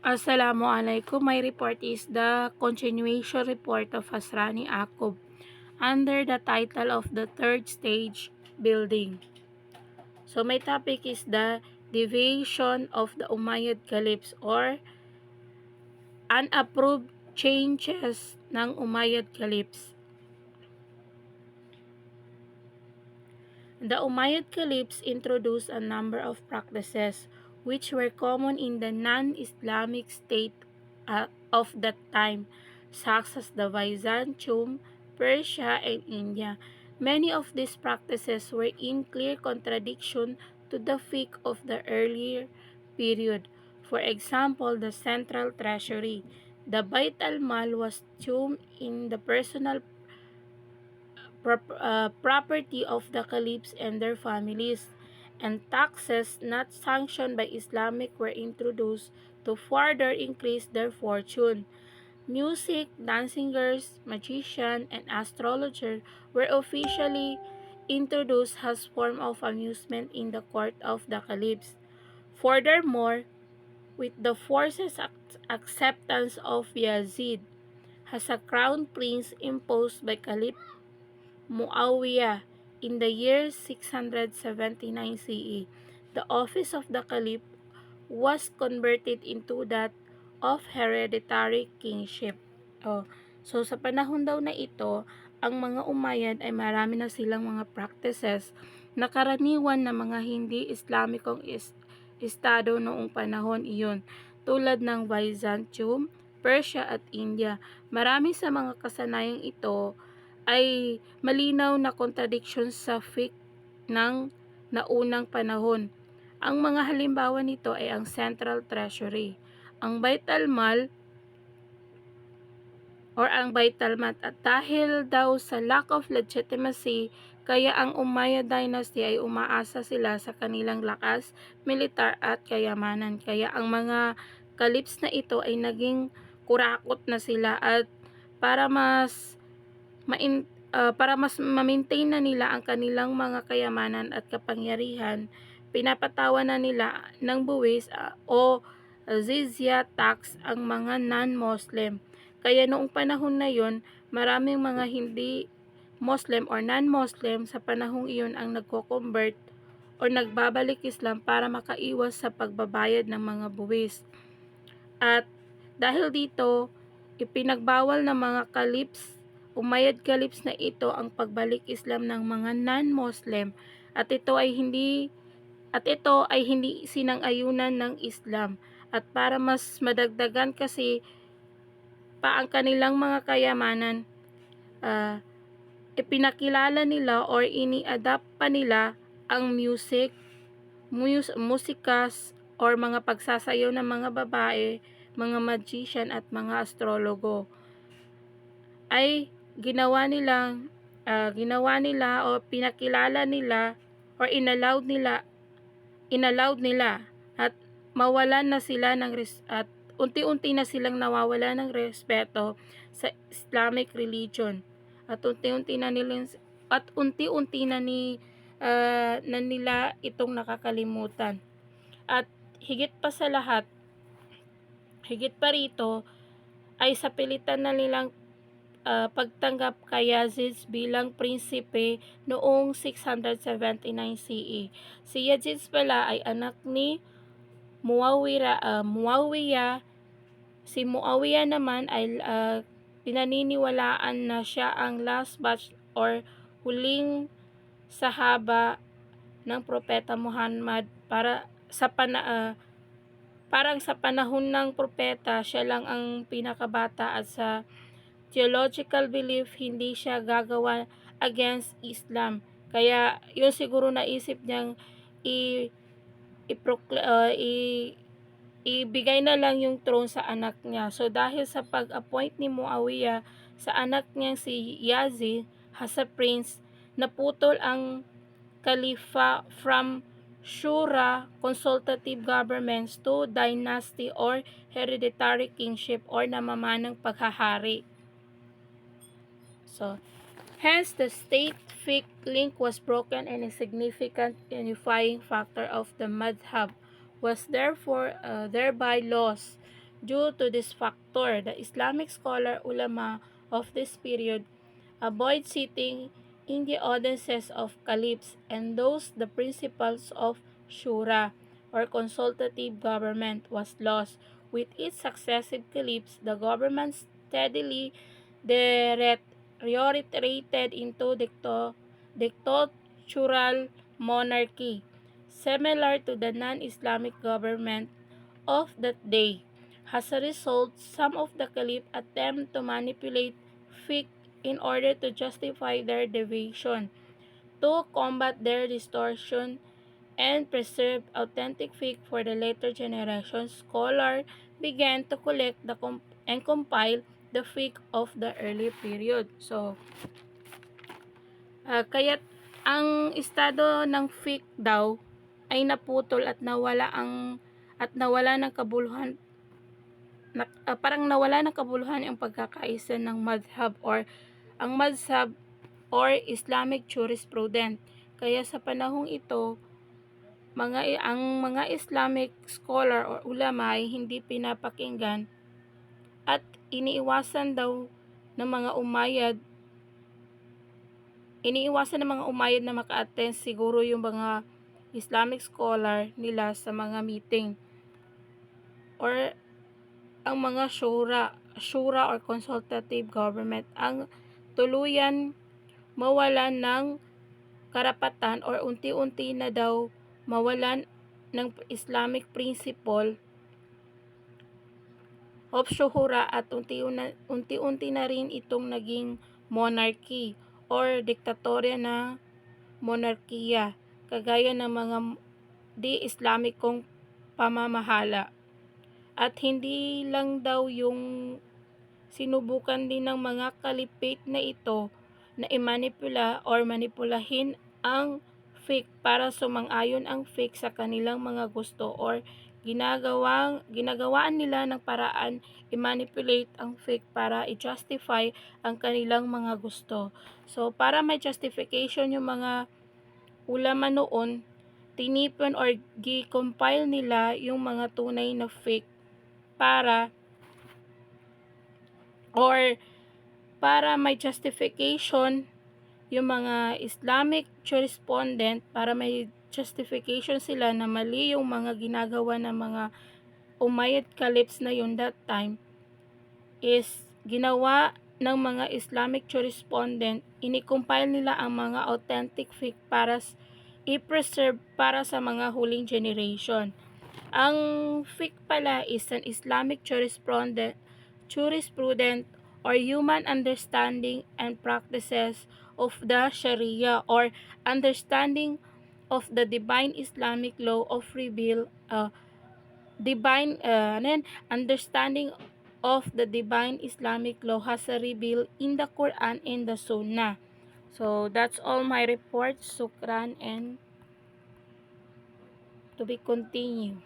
Assalamualaikum. My report is the continuation report of Hasrani Akub under the title of the third stage building. So my topic is the deviation of the Umayyad Caliphs or unapproved changes ng Umayyad Caliphs. The Umayyad Caliphs introduced a number of practices which were common in the non-Islamic state of that time, such as the Byzantium, Persia, and India. Many of these practices were in clear contradiction to the fiqh of the earlier period. For example, the central treasury. The Bait al-Mal was tuned in the personal property of the caliphs and their families, and taxes not sanctioned by Islamic were introduced to further increase their fortune. Music, dancing girls, magician, and astrologer were officially introduced as form of amusement in the court of the caliphs. Furthermore, with the forces acceptance of Yazid as a crown prince imposed by Caliph Muawiyah in the year 679 CE, the office of the Caliph was converted into that of hereditary kingship. Oh, so sa panahon daw na ito, ang mga Umayyad ay marami na silang mga practices na karaniwan na mga hindi Islamikong estado noong panahon iyon, tulad ng Byzantium, Persia at India. Marami sa mga kasanayang ito ay malinaw na contradiction sa fiqh ng naunang panahon. Ang mga halimbawa nito ay ang Central Treasury, ang Bait al-Mal or ang Bait al-Mat, at dahil daw sa lack of legitimacy, kaya ang Umayyad Dynasty ay umaasa sila sa kanilang lakas, militar at kayamanan. Kaya ang mga caliphs na ito ay naging kurakot na sila, at para mas para mas ma-maintain na nila ang kanilang mga kayamanan at kapangyarihan, pinapatawan na nila ng buwis o jizya tax ang mga non-Muslim. Kaya noong panahon na yon, maraming mga hindi Muslim or non-Muslim sa panahong iyon ang nagko-convert o nagbabalik Islam para makaiwas sa pagbabayad ng mga buwis. At dahil dito, ipinagbawal ng mga caliphs, Umayyad caliphs na ito ang pagbalik Islam ng mga non-Muslim, at ito ay hindi sinang-ayunan ng Islam, at para mas madagdagan kasi pa ang kanilang mga kayamanan, ipinakilala nila or ini-adapt pa nila ang musikas or mga pagsasayaw ng mga babae, mga magician at mga astrologo ay ginawa nila o pinakilala nila or inallowed nila at mawalan na sila at unti-unti na silang nawawala ng respeto sa Islamic religion, at unti-unti na nila itong nakakalimutan. At higit pa rito ay sa pilitan na nilang pagtanggap kay Yazid bilang prinsipe noong 679 CE. Si Yazid pala ay anak ni Muawiyah. Si Muawiyah naman ay pinaniniwalaan na siya ang last batch or huling sahaba ng Propeta Muhammad. Parang sa panahon ng propeta, siya lang ang pinakabata, at sa theological belief, hindi siya gagawa against Islam. Kaya yun siguro naisip niyang ibigay na lang yung throne sa anak niya. So dahil sa pag-appoint ni Muawiyah sa anak niyang si Yazid as a prince, naputol ang Khalifa from Shura, consultative governments, to dynasty or hereditary kingship or namamanang paghahari. So, hence the state fiqh link was broken, and a significant unifying factor of the madhab was therefore thereby lost. Due to this factor, the Islamic scholar ulama of this period avoid sitting in the audiences of caliphs and thus the principles of shura or consultative government was lost. With its successive caliphs, the government steadily deteriorated into dictatorial monarchy, similar to the non-Islamic government of that day. As a result, some of the caliph attempt to manipulate fiqh in order to justify their deviation, to combat their distortion, and preserve authentic fiqh for the later generations. Scholars began to collect and compile the fiqh of the early period. So, kaya't ang estado ng fiqh daw ay naputol at nawala ng kabuluhan parang nawala ng kabuluhan ang pagkakaisa ng madhab or ang madhab or Islamic jurisprudence. Kaya sa panahong ito, ang mga Islamic scholar or ulama ay hindi pinapakinggan at iniiwasan ng mga Umayyad na maka-attend siguro yung mga Islamic scholar nila sa mga meeting or ang mga shura or consultative government ang tuluyan mawalan ng karapatan or unti-unti na daw mawalan ng Islamic principle of shuhura at unti-unti na rin itong naging monarchy or diktatorya na monarkiya kagaya ng mga di-Islamikong pamamahala. At hindi lang daw yung sinubukan din ng mga kalipate na ito na manipulahin ang fiqh para sumang-ayon ang fiqh sa kanilang mga gusto or ginagawaan nila ng paraan i-manipulate ang fiqh para i-justify ang kanilang mga gusto. So, para may justification yung mga ulama noon, tinipon or gi-compile nila yung mga tunay na fiqh para may justification yung mga Islamic jurisprudent para may justification sila na mali yung mga ginagawa ng mga Umayyad caliphs na yun that time is ginawa ng mga Islamic jurisprudent, ini-compile nila ang mga authentic fiqh para i-preserve para sa mga huling generation. Ang fiqh pala is an Islamic jurisprudent or human understanding and practices of the Sharia or understanding of the divine Islamic law of understanding of the divine Islamic law has revealed in the Quran and the Sunnah. So that's all my report. Sukran and to be continued.